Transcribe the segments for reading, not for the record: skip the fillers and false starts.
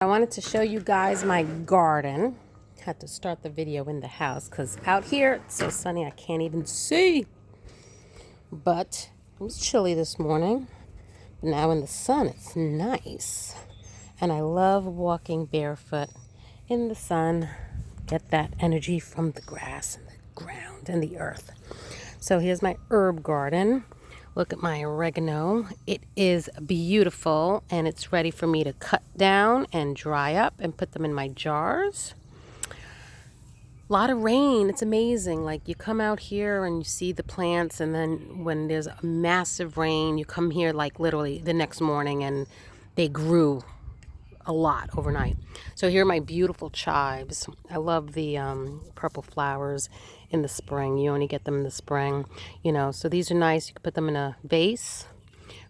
I wanted to show you guys my garden. Had to start the video in the house because out here it's so sunny I can't even see. But it was chilly this morning. But now in the sun it's nice. And I love walking barefoot in the sun. Get that energy from the grass and the ground and the earth. So here's my herb garden. Look at my oregano. It is beautiful and it's ready for me to cut down and dry up and put them in my jars. A lot of rain. It's amazing. Like you come out here and you see the plants, and then when there's a massive rain, you come here like literally the next morning and they grew a lot overnight. So here are my beautiful chives. I love the purple flowers in the spring. You only get them in the spring, so these are nice. You can put them in a vase,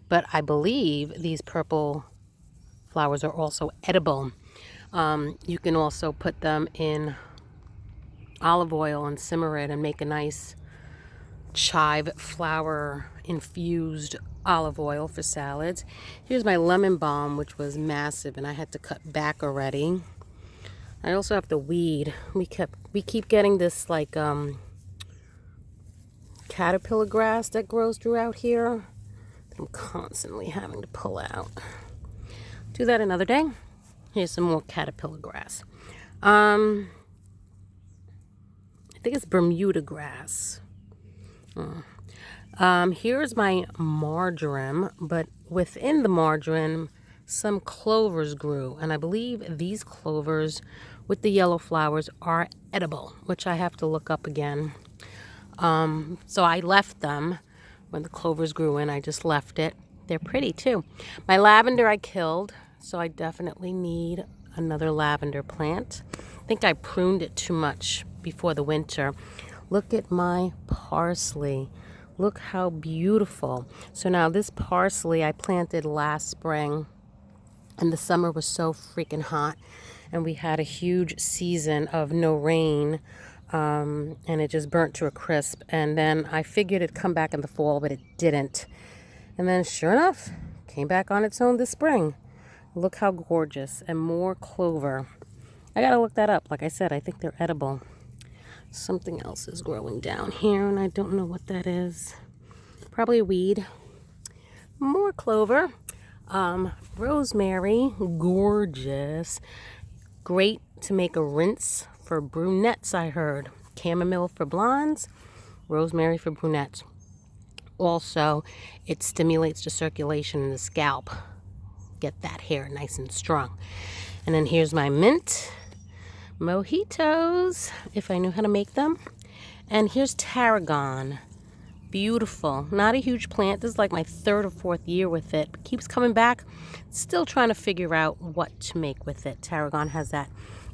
but I believe these purple flowers are also edible. You can also put them in olive oil and simmer it and make a nice chive flower infused olive oil for salads. Here's my lemon balm, which was massive and I had to cut back already. I also have the weed. We keep getting this like caterpillar grass that grows throughout here. I'm constantly having to pull out. Do that another day. Here's some more caterpillar grass. I think it's Bermuda grass. Here's my marjoram, but within the marjoram, some clovers grew, and I believe these clovers with the yellow flowers are edible, which I have to look up again. So I left them when the clovers grew in. I just left it. They're pretty too. My lavender I killed, so I definitely need another lavender plant. I think I pruned it too much before the winter. Look at my parsley. Look how beautiful. So now this parsley I planted last spring, and the summer was so freaking hot, and we had a huge season of no rain, and it just burnt to a crisp. And then I figured it'd come back in the fall, but it didn't. And then sure enough, came back on its own this spring. Look how gorgeous, and more clover. I gotta look that up. Like I said, I think they're edible. Something else is growing down here, and I don't know what that is. Probably a weed. More clover. Rosemary, gorgeous. Great to make a rinse for brunettes, I heard. Chamomile for blondes, rosemary for brunettes. Also, it stimulates the circulation in the scalp. Get that hair nice and strong. And then here's my mint. Mojitos, if I knew how to make them. And here's tarragon. Beautiful. Not a huge plant. This is like my third or fourth year with it. But keeps coming back. Still trying to figure out what to make with it. Tarragon has that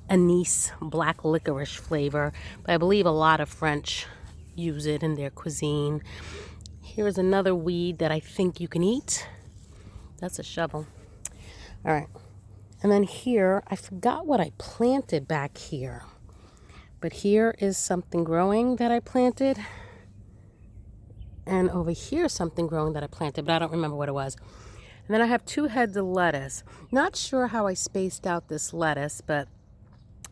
anise, black licorice flavor. But I believe a lot of French use it in their cuisine. Here's another weed that I think you can eat. That's a shovel. All right. And then here, I forgot what I planted back here. But here is something growing that I planted. And over here, something growing that I planted, but I don't remember what it was. And then I have 2 heads of lettuce. Not sure how I spaced out this lettuce, but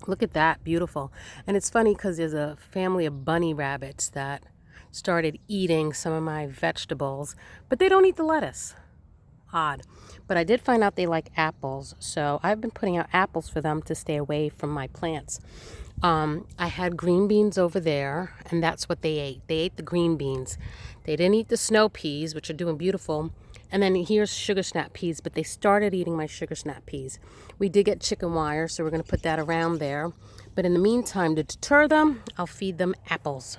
look at that, beautiful. And it's funny because there's a family of bunny rabbits that started eating some of my vegetables, but they don't eat the lettuce. Odd. But I did find out they like apples, so I've been putting out apples for them to stay away from my plants. I had green beans over there, and that's what they ate. They ate the green beans. They didn't eat the snow peas, which are doing beautiful. And then here's sugar snap peas, but they started eating my sugar snap peas. We did get chicken wire, so we're going to put that around there. But in the meantime, to deter them, I'll feed them apples.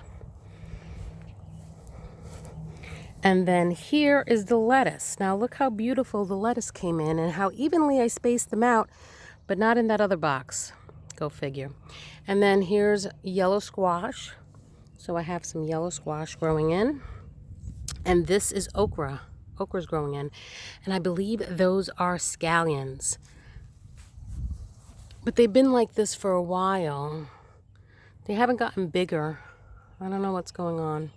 And then here is the lettuce. Now look how beautiful the lettuce came in and how evenly I spaced them out, but not in that other box. Go figure. And then here's yellow squash. So I have some yellow squash growing in. And this is okra. Okra's growing in. And I believe those are scallions. But they've been like this for a while. They haven't gotten bigger. I don't know what's going on.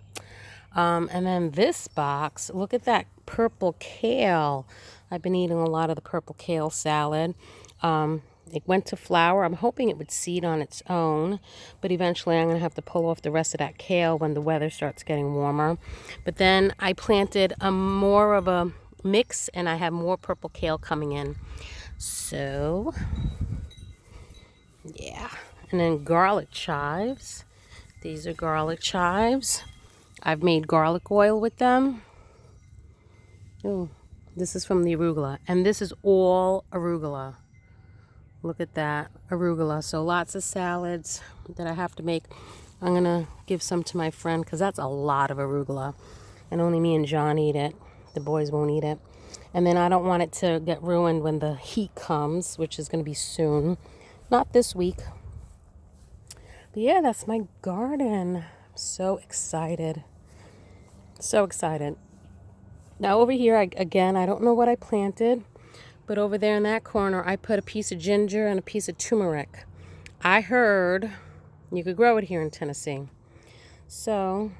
And then this box, look at that purple kale. I've been eating a lot of the purple kale salad. It went to flower. I'm hoping it would seed on its own, but eventually I'm going to have to pull off the rest of that kale when the weather starts getting warmer. But then I planted a more of a mix, and I have more purple kale coming in. So, yeah. And then garlic chives. These are garlic chives. I've made garlic oil with them. Ooh, this is from the arugula, and this is all arugula. Look at that, arugula. So lots of salads that I have to make. I'm gonna give some to my friend because that's a lot of arugula, and only me and John eat it. The boys won't eat it. And then I don't want it to get ruined when the heat comes, which is gonna be soon. Not this week. But yeah, that's my garden. I'm so excited. So excited. Now over here, again, I don't know what I planted, but over there in that corner, I put a piece of ginger and a piece of turmeric. I heard you could grow it here in Tennessee. So,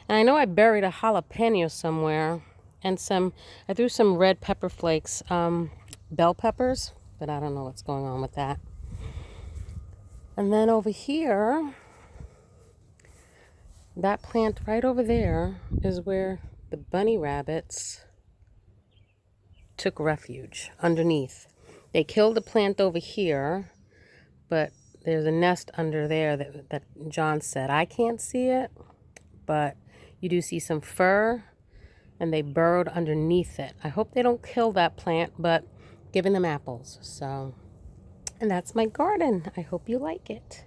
and I know I buried a jalapeno somewhere, and I threw some red pepper flakes, bell peppers, but I don't know what's going on with that. And then over here, that plant right over there is where the bunny rabbits took refuge underneath. They killed the plant over here, but there's a nest under there that John said. I can't see it, but you do see some fur, and they burrowed underneath it. I hope they don't kill that plant, but giving them apples. So, and that's my garden. I hope you like it.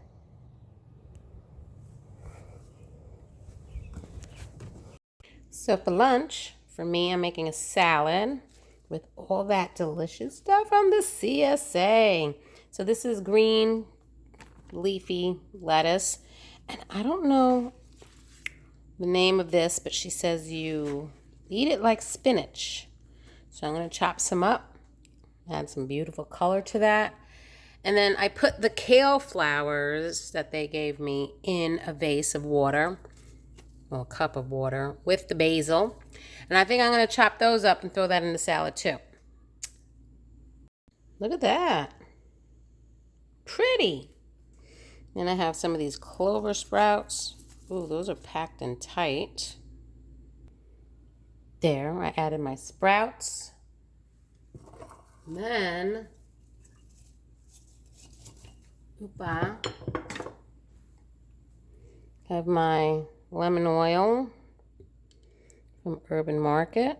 So for lunch, for me, I'm making a salad with all that delicious stuff from the CSA. So this is green leafy lettuce, and I don't know the name of this, but she says you eat it like spinach. So I'm going to chop some up, add some beautiful color to that. And then I put the kale flowers that they gave me in a vase of water, or a cup of water, with the basil. And I think I'm going to chop those up and throw that in the salad too. Look at that. Pretty. Then I have some of these clover sprouts. Ooh, those are packed and tight. There, I added my sprouts. Then, I have my lemon oil from Urban Market.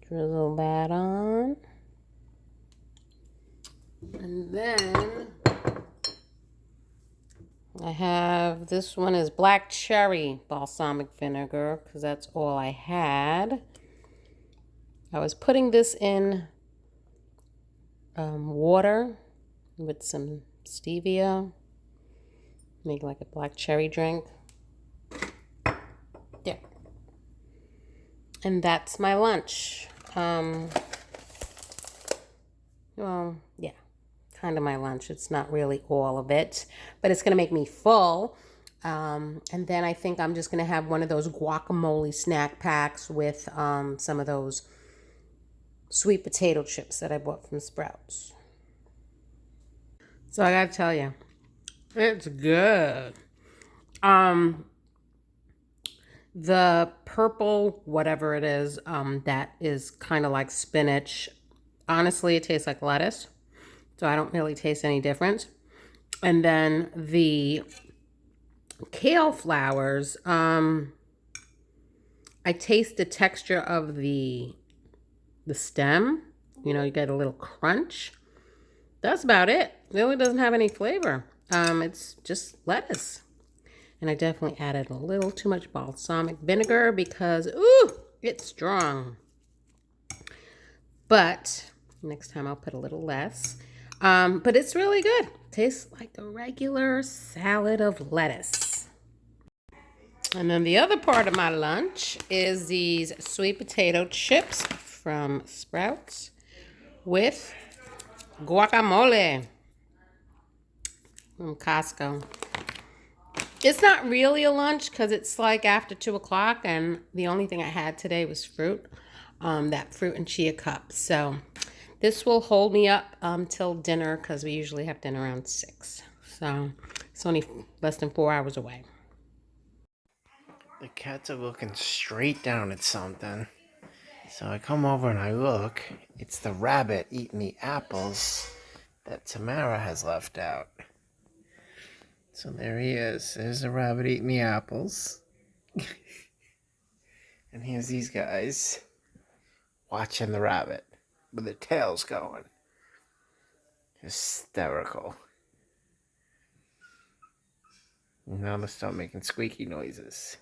Drizzle that on. And then I have, this one is black cherry balsamic vinegar because that's all I had. I was putting this in water with some stevia. Make like a black cherry drink. There. And that's my lunch. Well, yeah, kind of my lunch. It's not really all of it, but it's going to make me full. And then I think I'm just going to have one of those guacamole snack packs with some of those sweet potato chips that I bought from Sprouts. So I got to tell you, it's good. The purple, whatever it is, that is kind of like spinach. Honestly, it tastes like lettuce, so I don't really taste any difference. And then the kale flowers, I taste the texture of the stem. You know, you get a little crunch. That's about it. It really doesn't have any flavor. It's just lettuce. And I definitely added a little too much balsamic vinegar because, ooh, it's strong. But next time I'll put a little less. But it's really good. Tastes like a regular salad of lettuce. And then the other part of my lunch is these sweet potato chips from Sprouts with guacamole from Costco. It's not really a lunch because it's like after 2 o'clock, and the only thing I had today was fruit, that fruit and chia cup. So This will hold me up till dinner because we usually have dinner around 6. So it's only less than 4 hours away. The cats are looking straight down at something. So I come over and I look. It's the rabbit eating the apples that Tamara has left out. So there he is. There's the rabbit eating the apples. And here's these guys watching the rabbit with their tails going. Hysterical. Now they start making squeaky noises.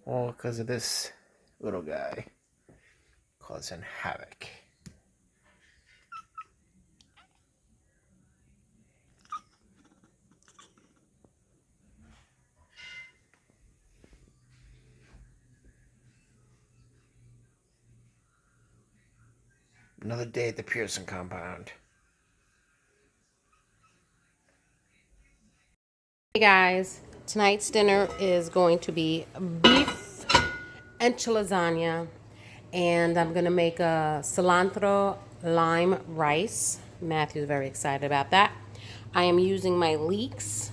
All because of this little guy causing havoc. Another day at the Pearson compound. Hey guys, tonight's dinner is going to be beef enchilasagna, and I'm going to make a cilantro lime rice. Matthew's very excited about that. I am using my leeks,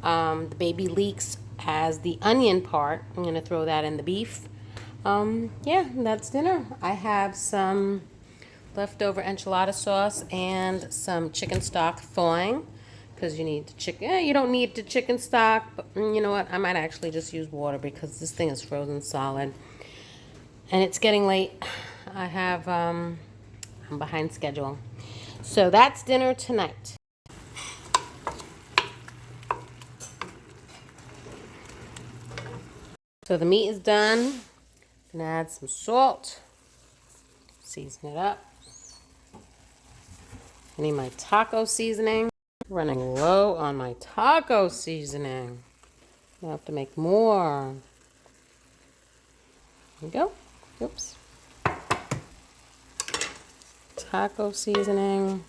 the baby leeks, as the onion part. I'm going to throw that in the beef. Yeah, that's dinner. I have some leftover enchilada sauce and some chicken stock thawing, because you need the chicken. You don't need the chicken stock, but you know what? I might actually just use water because this thing is frozen solid. And it's getting late. I'm behind schedule. So that's dinner tonight. So the meat is done. Gonna add some salt. Season it up. I need my taco seasoning. Running low on my taco seasoning. I have to make more. There we go. Oops. Taco seasoning.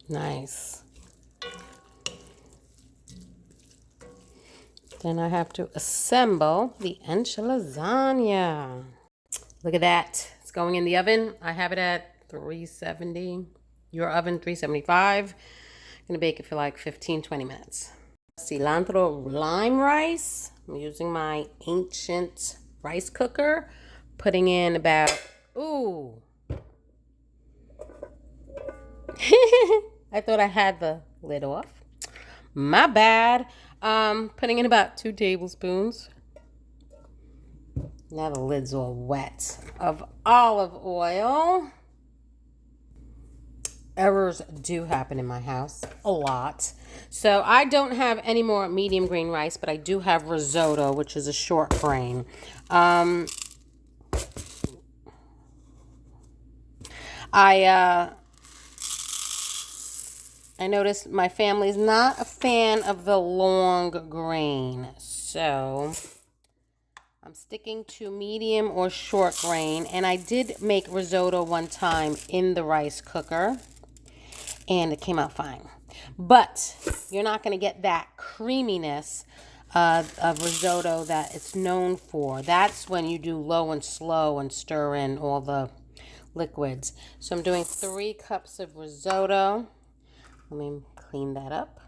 Nice. Then I have to assemble the enchilasagna. Look at that. It's going in the oven. I have it at 370. Your oven, 375. I'm going to bake it for like 15-20 minutes. Cilantro lime rice. I'm using my ancient rice cooker. Putting in about, ooh. I thought I had the lid off. My bad. Putting in about 2 tablespoons. Now the lid's all wet. Of olive oil. Errors do happen in my house. A lot. So I don't have any more medium grain rice, but I do have risotto, which is a short grain. I noticed my family's not a fan of the long grain, so I'm sticking to medium or short grain. And I did make risotto one time in the rice cooker, and it came out fine. But you're not going to get that creaminess of risotto that it's known for. That's when you do low and slow and stir in all the liquids. So I'm doing 3 cups of risotto. Let me clean that up.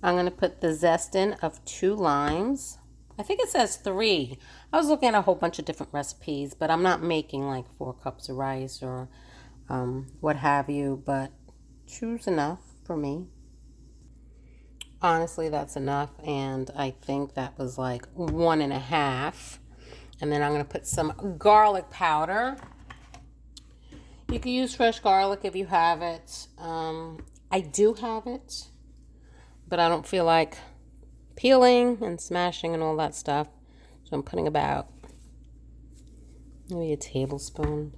I'm going to put the zest in of 2 limes. I think it says 3. I was looking at a whole bunch of different recipes, but I'm not making like 4 cups of rice or what have you, but 2's enough for me. Honestly, that's enough, and I think that was like 1.5. And then I'm going to put some garlic powder. You can use fresh garlic if you have it. I do have it, but I don't feel like peeling and smashing and all that stuff. So I'm putting about maybe a tablespoon.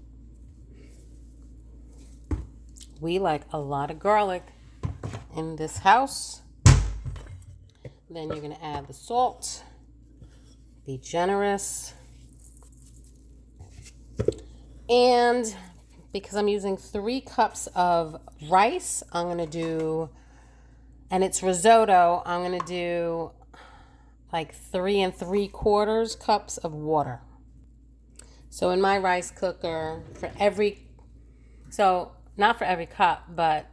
We like a lot of garlic in this house. Then you're going to add the salt. Be generous. And because I'm using 3 cups of rice, I'm going to do and it's risotto, I'm going to do like 3 3/4 cups of water. So in my rice cooker, not for every cup, but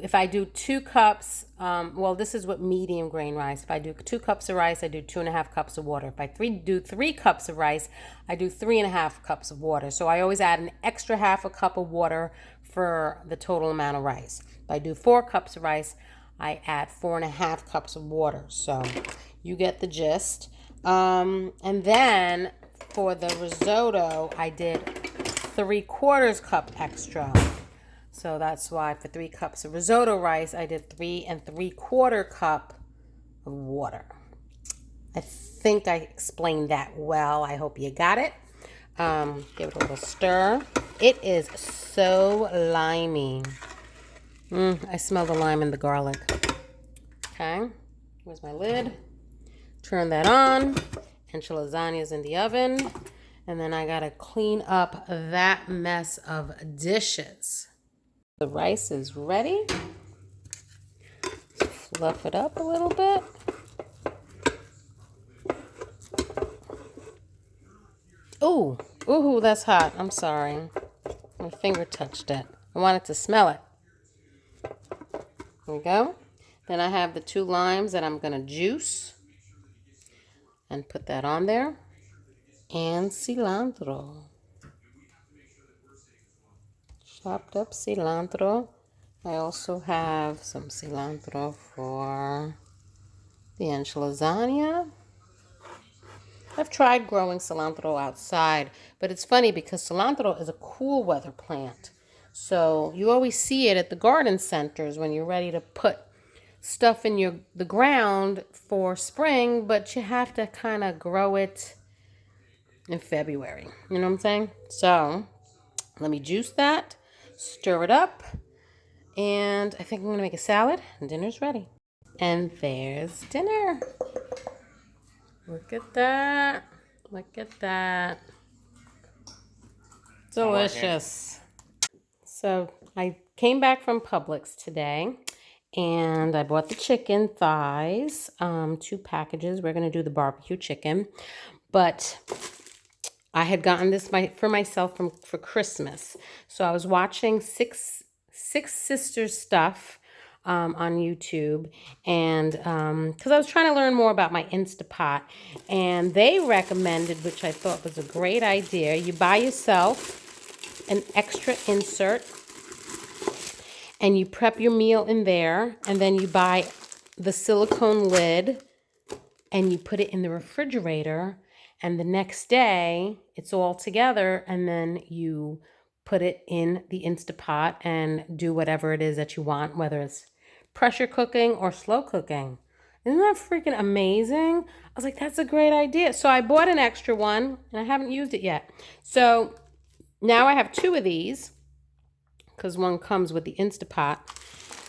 if I do 2 cups, well, this is what medium grain rice. If I do 2 cups of rice, I do 2.5 cups of water. If I do 3 cups of rice, I do 3.5 cups of water. So I always add an extra half a cup of water for the total amount of rice. If I do 4 cups of rice, I add 4.5 cups of water. So you get the gist. And then for the risotto, I did 3/4 cup extra. So that's why for 3 cups of risotto rice, I did 3 3/4 cup of water. I think I explained that well. I hope you got it. Give it a little stir. It is so limey. I smell the lime and the garlic. Okay, where's my lid? Turn that on. Enchilasagna's in the oven. And then I gotta clean up that mess of dishes. The rice is ready. Fluff it up a little bit. Ooh, that's hot. I'm sorry. My finger touched it. I wanted to smell it. There we go. Then I have the 2 limes that I'm gonna juice and put that on there. And cilantro. Chopped up cilantro. I also have some cilantro for the enchilasagna. I've tried growing cilantro outside, but it's funny because cilantro is a cool weather plant. So you always see it at the garden centers when you're ready to put stuff in the ground for spring, but you have to kind of grow it in February. You know what I'm saying? So let me juice that, stir it up, and I think I'm going to make a salad, and dinner's ready. And there's dinner. Look at that. Look at that. Delicious. So I came back from Publix today and I bought the chicken thighs, 2 packages. We're going to do the barbecue chicken. But I had gotten this for myself for Christmas. So I was watching Six Sisters stuff on YouTube, and because I was trying to learn more about my Instapot, and they recommended, which I thought was a great idea, you buy yourself an extra insert and you prep your meal in there, and then you buy the silicone lid and you put it in the refrigerator, and the next day it's all together, and then you put it in the Instapot and do whatever it is that you want, whether it's pressure cooking or slow cooking. Isn't that freaking amazing? I was like, that's a great idea. So I bought an extra one and I haven't used it yet. So now I have 2 of these because one comes with the Instapot.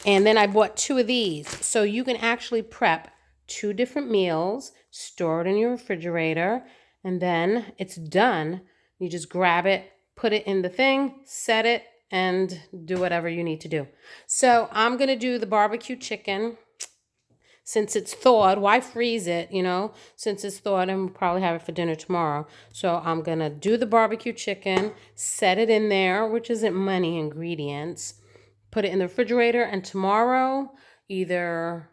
And then I bought 2 of these. So you can actually prep 2 different meals, store it in your refrigerator, and then it's done. You just grab it, put it in the thing, set it, and do whatever you need to do. So I'm going to do the barbecue chicken. Since it's thawed, why freeze it, Since it's thawed, and we'll probably have it for dinner tomorrow. So I'm going to do the barbecue chicken, set it in there, which isn't many ingredients. Put it in the refrigerator, and tomorrow either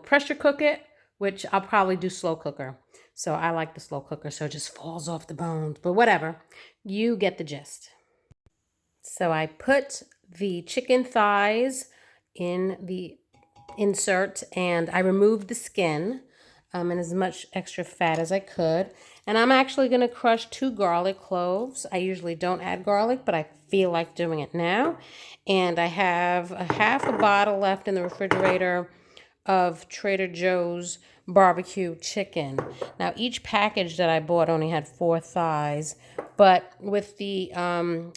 pressure cook it, which I'll probably do slow cooker. So I like the slow cooker, so it just falls off the bones. But whatever, you get the gist. So I put the chicken thighs in the insert, and I removed the skin and as much extra fat as I could. And I'm actually going to crush 2 garlic cloves. I usually don't add garlic, but I feel like doing it now. And I have a half a bottle left in the refrigerator of Trader Joe's barbecue chicken. Now, each package that I bought only had 4 thighs, but with the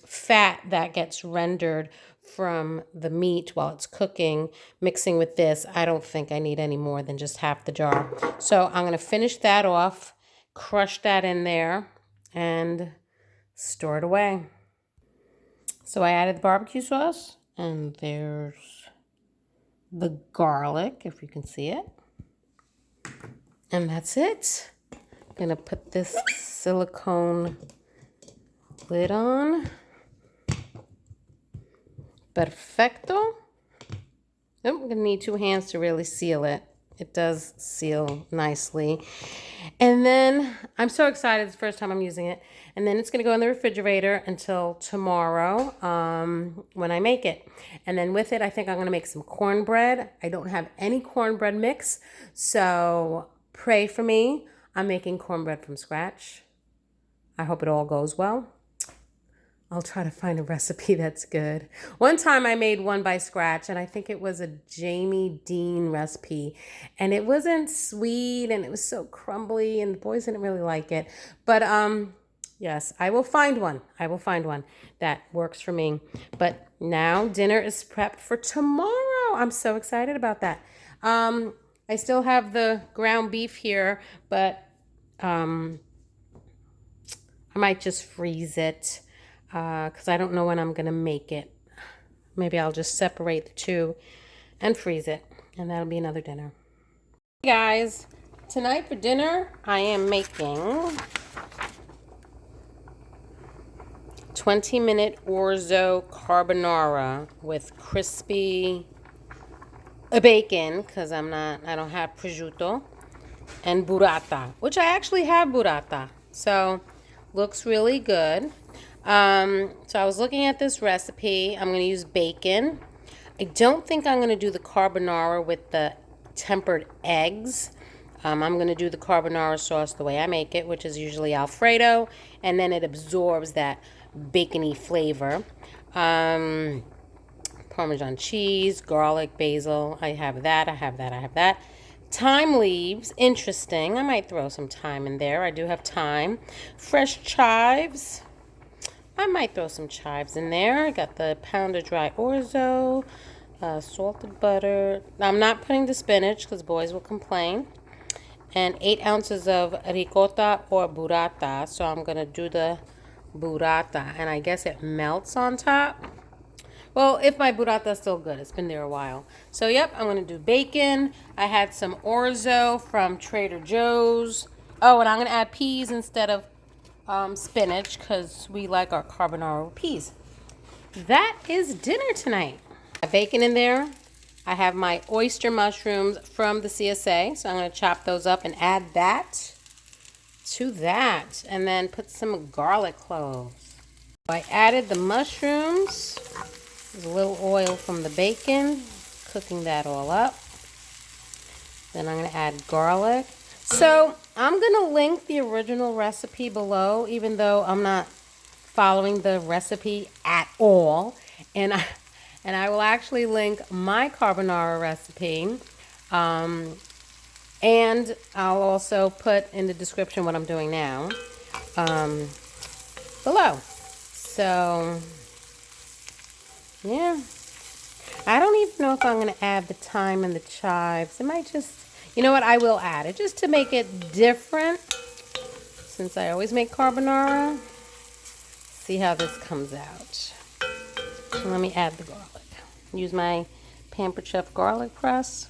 fat that gets rendered from the meat while it's cooking, mixing with this, I don't think I need any more than just half the jar. So I'm going to finish that off, crush that in there, and store it away. So I added the barbecue sauce, and there's the garlic, if you can see it. And that's it. Gonna put this silicone lid on. Perfecto. Oh, I'm gonna need 2 hands to really seal it. It does seal nicely. And then I'm so excited. It's the first time I'm using it. And then it's going to go in the refrigerator until tomorrow when I make it. And then with it, I think I'm going to make some cornbread. I don't have any cornbread mix. So pray for me. I'm making cornbread from scratch. I hope it all goes well. I'll try to find a recipe that's good. One time I made one by scratch, and I think it was a Jamie Dean recipe, and it wasn't sweet, and it was so crumbly, and the boys didn't really like it. But yes, I will find one. I will find one that works for me. But now dinner is prepped for tomorrow. I'm so excited about that. I still have the ground beef here, but I might just freeze it. Because I don't know when I'm going to make it. Maybe I'll just separate the two and freeze it. And that'll be another dinner. Hey guys, tonight for dinner, I am making 20-minute Orzo Carbonara with crispy bacon, because I don't have prosciutto, and burrata, which I actually have burrata. So, looks really good. So I was looking at this recipe. I'm going to use bacon. I don't think I'm going to do the carbonara with the tempered eggs. I'm going to do the carbonara sauce the way I make it, which is usually Alfredo, and then it absorbs that bacony flavor. Parmesan cheese, garlic, basil. I have that. I have that. I have that. Thyme leaves, interesting. I might throw some thyme in there. I do have thyme. Fresh chives. I might throw some chives in there. I got the pounded dry orzo, salted butter. I'm not putting the spinach because boys will complain. And 8 ounces of ricotta or burrata. So I'm going to do the burrata. And I guess it melts on top. Well, if my burrata is still good. It's been there a while. So, yep, I'm going to do bacon. I had some orzo from Trader Joe's. Oh, and I'm going to add peas instead of spinach because we like our carbonara with peas. That is dinner tonight. I have bacon in there. I have my oyster mushrooms from the CSA, so I'm going to chop those up and add that to that, and then put some garlic cloves. I added the mushrooms. There's a little oil from the bacon, cooking that all up. Then I'm going to add garlic. So I'm going to link the original recipe below, even though I'm not following the recipe at all. And I will actually link my carbonara recipe. And I'll also put in the description what I'm doing now below. So, yeah. I don't even know if I'm going to add the thyme and the chives. It might just... You know what? I will add it just to make it different. Since I always make carbonara. See how this comes out. And let me add the garlic. Use my Pampered Chef garlic press.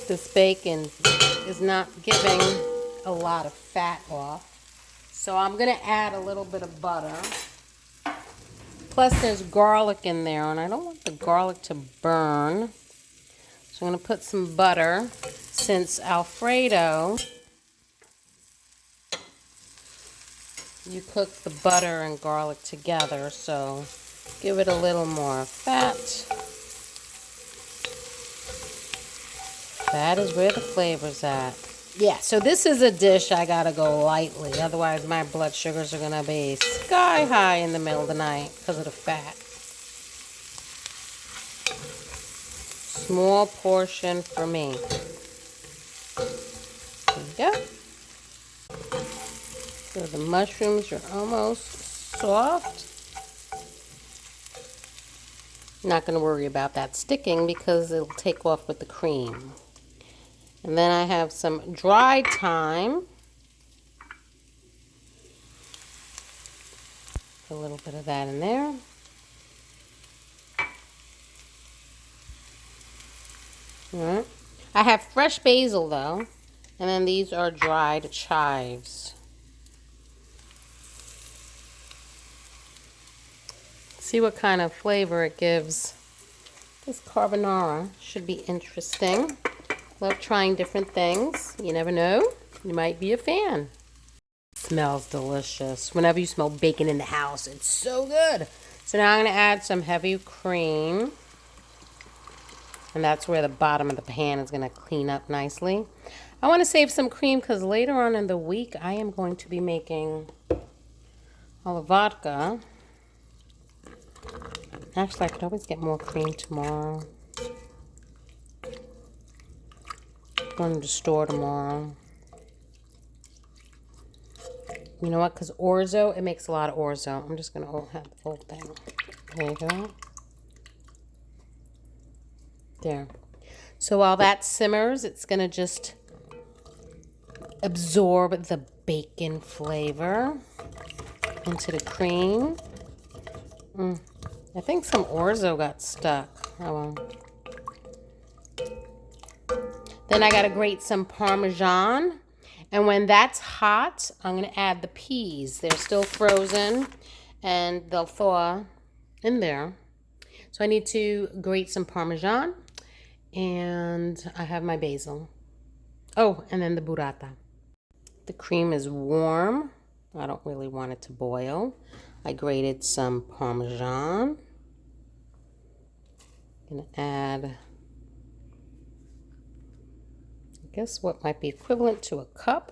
This bacon is not giving a lot of fat off. So I'm going to add a little bit of butter. Plus there's garlic in there and I don't want the garlic to burn. So I'm going to put some butter, since Alfredo, you cook the butter and garlic together, so give it a little more fat. That is where the flavor's at. Yeah, so this is a dish I gotta go lightly, otherwise my blood sugars are gonna be sky high in the middle of the night because of the fat. Small portion for me. There you go. So the mushrooms are almost soft. Not going to worry about that sticking because it'll take off with the cream. And then I have some dried thyme. Put a little bit of that in there. Alright. I have fresh basil though, and then these are dried chives. See what kind of flavor it gives. This carbonara should be interesting. Love trying different things. You never know. You might be a fan. Smells delicious. Whenever you smell bacon in the house, it's so good. So now I'm going to add some heavy cream. And that's where the bottom of the pan is going to clean up nicely. I want to save some cream because later on in the week, I am going to be making all the vodka. Actually, I could always get more cream tomorrow. Going to the store tomorrow. You know what? Because Orzo, it makes a lot of Orzo. I'm just going to have the whole thing. There you go. There. So while that simmers, it's going to just absorb the bacon flavor into the cream. I think some Orzo got stuck. Oh well. Then I got to grate some Parmesan. And when that's hot, I'm going to add the peas. They're still frozen and they'll thaw in there. So I need to grate some Parmesan. And I have my basil. Oh, and then the burrata. The cream is warm. I don't really want it to boil. I grated some Parmesan. Gonna add, I guess what might be equivalent to a cup.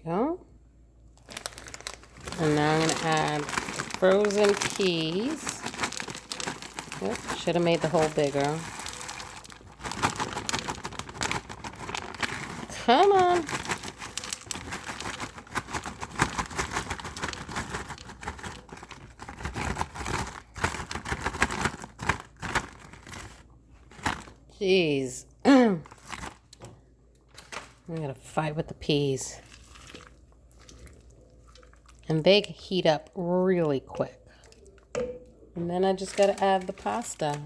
Go. And now I'm going to add frozen peas. Yep, should have made the hole bigger. Come on. Jeez. I'm going to fight with the peas. And they heat up really quick. And then I just got to add the pasta.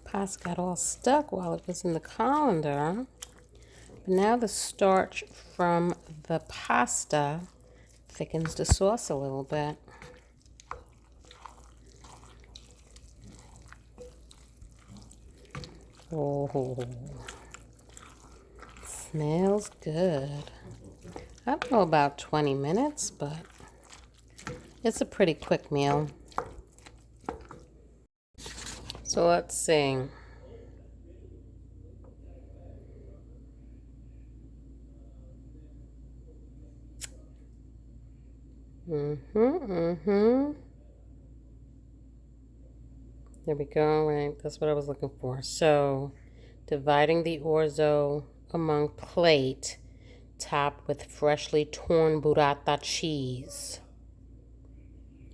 Pasta got all stuck while it was in the colander. But now the starch from the pasta thickens the sauce a little bit. Oh, smells good. I don't know about 20 minutes, but it's a pretty quick meal. So let's see. There we go, right? That's what I was looking for. So, dividing the orzo among plate, topped with freshly torn burrata cheese.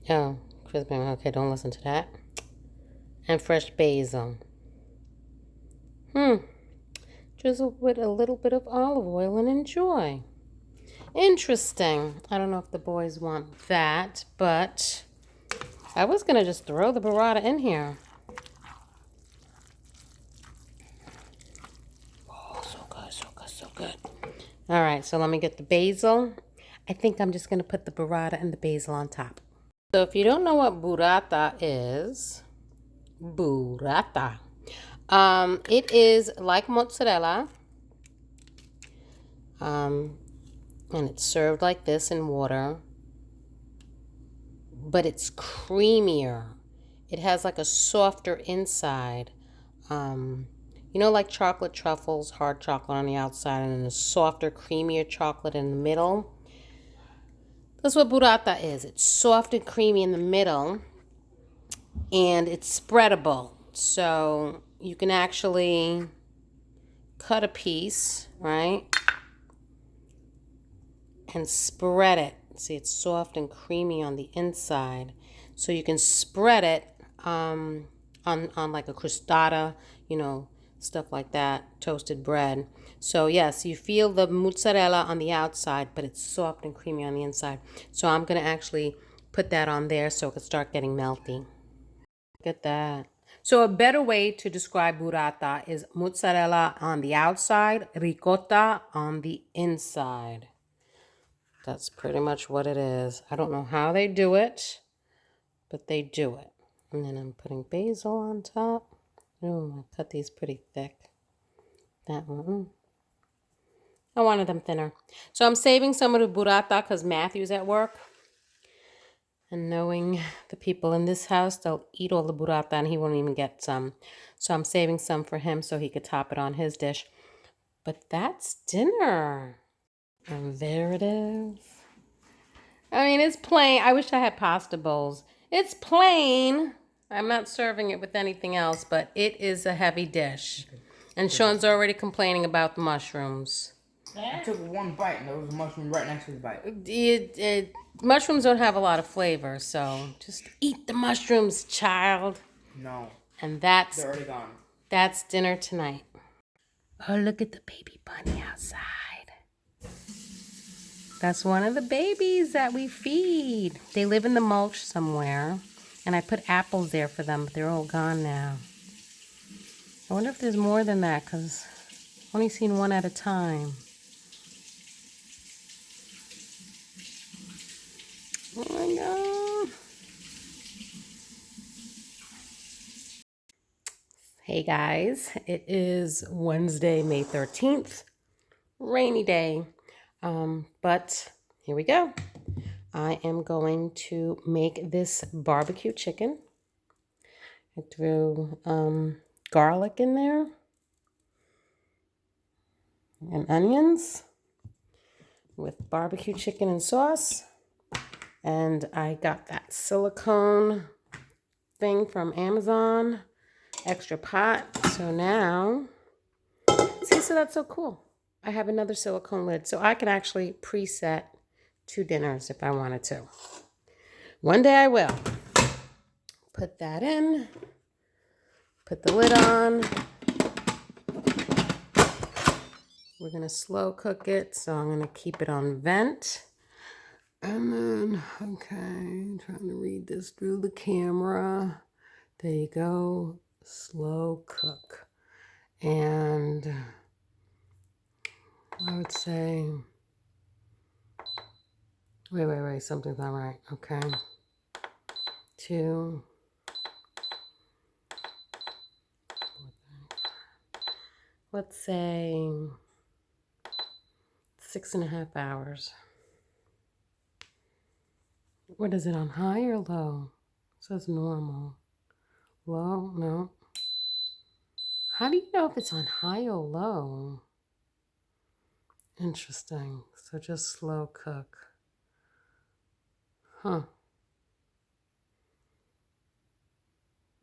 Oh, crispy. Okay, don't listen to that. And fresh basil. Drizzle with a little bit of olive oil and enjoy. Interesting. I don't know if the boys want that, but I was going to just throw the burrata in here. Oh, so good, so good, so good. All right, so let me get the basil. I think I'm just going to put the burrata and the basil on top. So if you don't know what burrata is, burrata. It is like mozzarella. And it's served like this in water. But it's creamier. It has like a softer inside. You know, like chocolate truffles, hard chocolate on the outside, and then a softer, creamier chocolate in the middle. That's what burrata is. It's soft and creamy in the middle, and it's spreadable. So you can actually cut a piece, right, and spread it. See, it's soft and creamy on the inside. So you can spread it on on like a crostata, stuff like that, toasted bread. So yes, you feel the mozzarella on the outside, but it's soft and creamy on the inside. So I'm going to actually put that on there so it can start getting melty. Look at that. So a better way to describe burrata is mozzarella on the outside, ricotta on the inside. That's pretty much what it is. I don't know how they do it, but they do it. And then I'm putting basil on top. Oh, I cut these pretty thick. That one. I wanted them thinner. So I'm saving some of the burrata because Matthew's at work. And knowing the people in this house, they'll eat all the burrata and he won't even get some. So I'm saving some for him so he could top it on his dish. But that's dinner. And there it is. I mean, it's plain. I wish I had pasta bowls. It's plain. I'm not serving it with anything else, but it is a heavy dish. And Sean's already complaining about the mushrooms. I took one bite and there was a mushroom right next to the bite. Mushrooms don't have a lot of flavor, so just eat the mushrooms, child. No. And They're already gone. that's dinner tonight. Oh, look at the baby bunny outside. That's one of the babies that we feed. They live in the mulch somewhere, and I put apples there for them, but they're all gone now. I wonder if there's more than that, because I've only seen one at a time. Oh my God. Hey guys, it is Wednesday, May 13th. Rainy day. But here we go. I am going to make this barbecue chicken. I threw garlic in there and onions with barbecue chicken and sauce. And I got that silicone thing from Amazon, extra pot. So now, see, so that's so cool. I have another silicone lid, so I can actually preset 2 dinners if I wanted to. One day I will. Put that in. Put the lid on. We're going to slow cook it, so I'm going to keep it on vent. And then, okay, trying to read this through the camera. There you go. Slow cook. And I would say, wait, something's not right. Okay. 2. Let's say 6.5 hours. What is it, on high or low? It says normal. Low? No. How do you know if it's on high or low? Interesting. So just slow cook. Huh.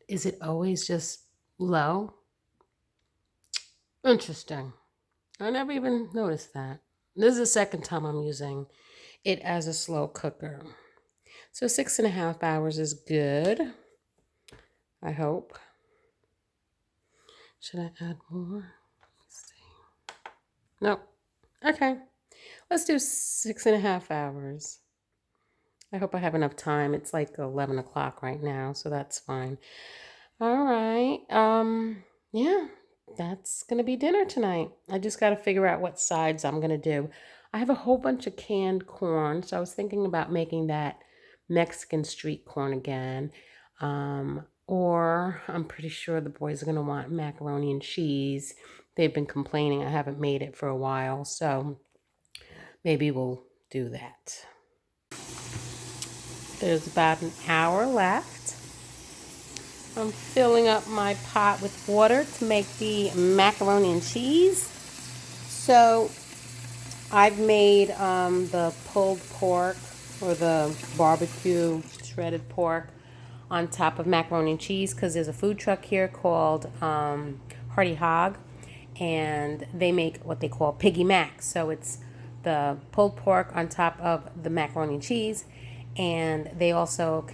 Is it always just low? Interesting. I never even noticed that. This is the second time I'm using it as a slow cooker. So 6.5 hours is good. I hope. Should I add more? Let's see. Nope. Okay. Let's do 6.5 hours. I hope I have enough time. It's like 11 o'clock right now, so that's fine. All right. Yeah, that's going to be dinner tonight. I just got to figure out what sides I'm going to do. I have a whole bunch of canned corn, so I was thinking about making that Mexican street corn again. Or I'm pretty sure the boys are going to want macaroni and cheese. They've been complaining I haven't made it for a while, so maybe we'll do that. There's about an hour left. I'm filling up my pot with water to make the macaroni and cheese. So I've made the pulled pork or the barbecue shredded pork on top of macaroni and cheese because there's a food truck here called Hearty Hog, and they make what they call piggy mac. So it's the pulled pork on top of the macaroni and cheese, And they also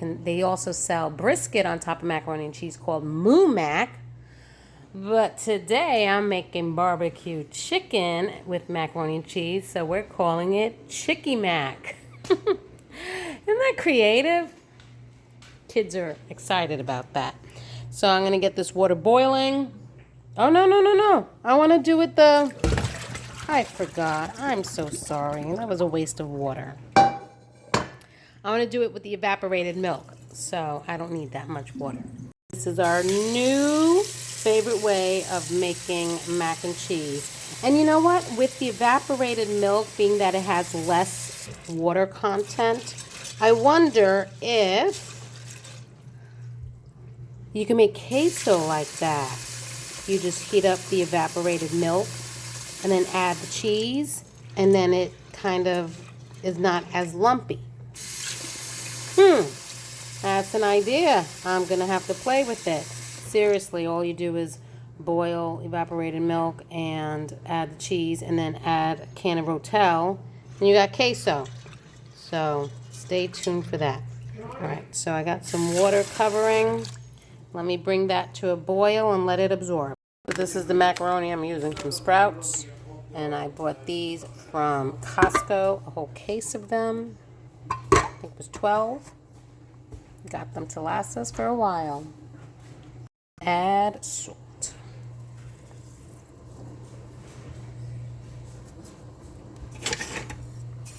sell brisket on top of macaroni and cheese called Moo Mac. But today I'm making barbecue chicken with macaroni and cheese, so we're calling it Chicky Mac. Isn't that creative? Kids are excited about that. So I'm gonna get this water boiling. Oh, no. I wanna do it I forgot. I'm so sorry. That was a waste of water. I want to do it with the evaporated milk, so I don't need that much water. This is our new favorite way of making mac and cheese. And you know what? With the evaporated milk, being that it has less water content, I wonder if you can make queso like that. You just heat up the evaporated milk and then add the cheese, and then it kind of is not as lumpy. That's an idea. I'm going to have to play with it. Seriously, all you do is boil evaporated milk and add the cheese and then add a can of Rotel, and you got queso. So stay tuned for that. All right, so I got some water covering. Let me bring that to a boil and let it absorb. So this is the macaroni I'm using from Sprouts, and I bought these from Costco, a whole case of them. I think it was 12. Got them to last us for a while. Add salt.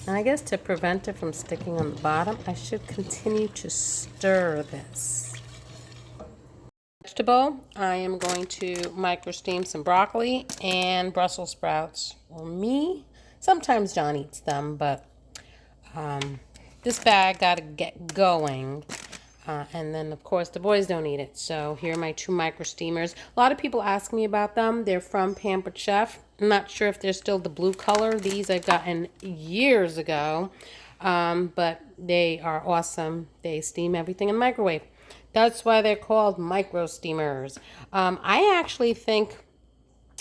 And I guess to prevent it from sticking on the bottom, I should continue to stir this. Vegetable, I am going to micro steam some broccoli and Brussels sprouts. For me, sometimes John eats them, but this bag got to get going. And then, of course, the boys don't eat it. So here are my 2 micro steamers. A lot of people ask me about them. They're from Pampered Chef. I'm not sure if they're still the blue color. These I've gotten years ago. But they are awesome. They steam everything in the microwave. That's why they're called micro steamers. I actually think,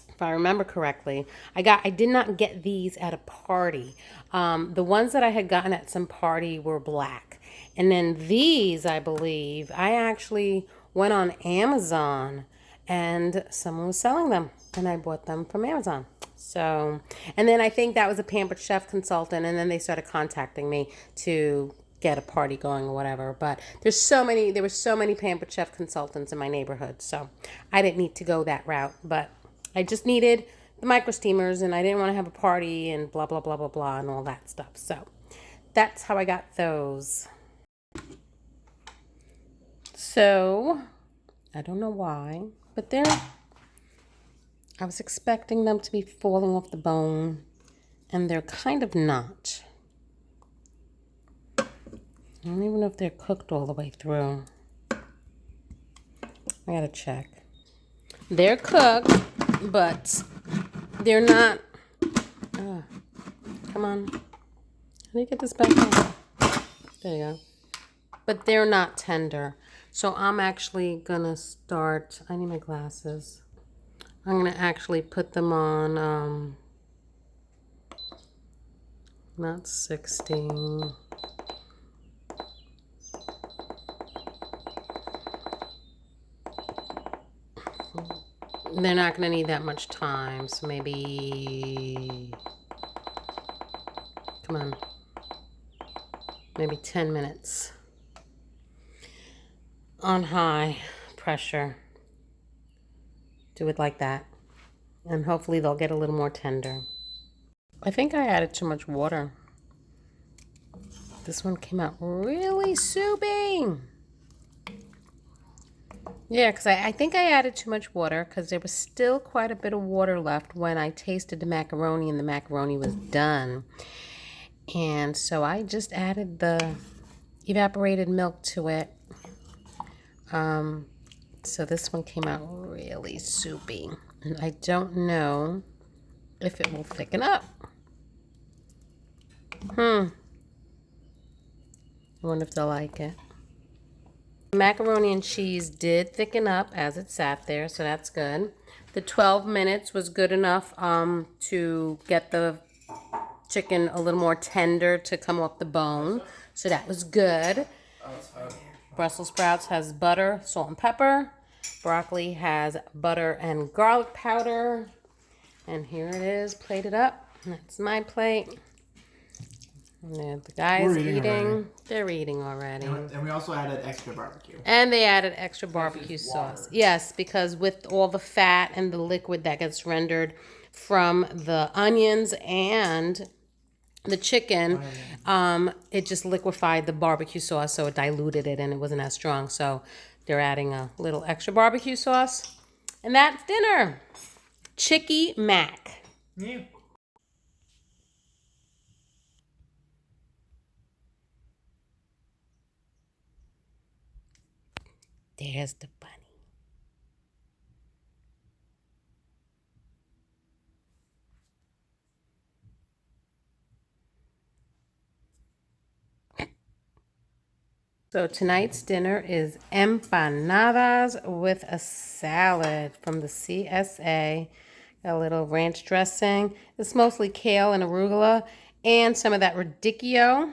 if I remember correctly, I did not get these at a party. The ones that I had gotten at some party were black. And then these, I believe, I actually went on Amazon and someone was selling them and I bought them from Amazon. So, and then I think that was a Pampered Chef consultant, and then they started contacting me to get a party going or whatever. But there were so many Pampered Chef consultants in my neighborhood, so I didn't need to go that route. But I just needed the micro steamers, and I didn't want to have a party and blah, blah, blah, blah, blah, and all that stuff. So that's how I got those. So I don't know why, but I was expecting them to be falling off the bone, and they're kind of not. I don't even know if they're cooked all the way through. I gotta check. They're cooked, but they're not. Come on. How do you get this back on? There you go. But they're not tender. So I'm actually gonna start. I need my glasses. I'm gonna actually put them on. Not 16. They're not going to need that much time, so maybe, come on, maybe 10 minutes on high pressure. Do it like that, and hopefully they'll get a little more tender. I think I added too much water. This one came out really soupy. Yeah, because I think I added too much water because there was still quite a bit of water left when I tasted the macaroni and the macaroni was done. And so I just added the evaporated milk to it. So this one came out really soupy. And I don't know if it will thicken up. I wonder if they'll like it. Macaroni and cheese did thicken up as it sat there, so that's good. The 12 minutes was good enough to get the chicken a little more tender to come off the bone. So that was good. Brussels sprouts has butter, salt, and pepper. Broccoli has butter and garlic powder. And here it is, plated up. That's my plate. And the guys eating. They're eating already. And we also added extra barbecue. And they added extra barbecue sauce. Yes, because with all the fat and the liquid that gets rendered from the onions and the chicken, it just liquefied the barbecue sauce, so it diluted it and it wasn't as strong. So they're adding a little extra barbecue sauce. And that's dinner. Chicky Mac. Yeah. There's the bunny. So tonight's dinner is empanadas with a salad from the CSA. Got a little ranch dressing. It's mostly kale and arugula and some of that radicchio.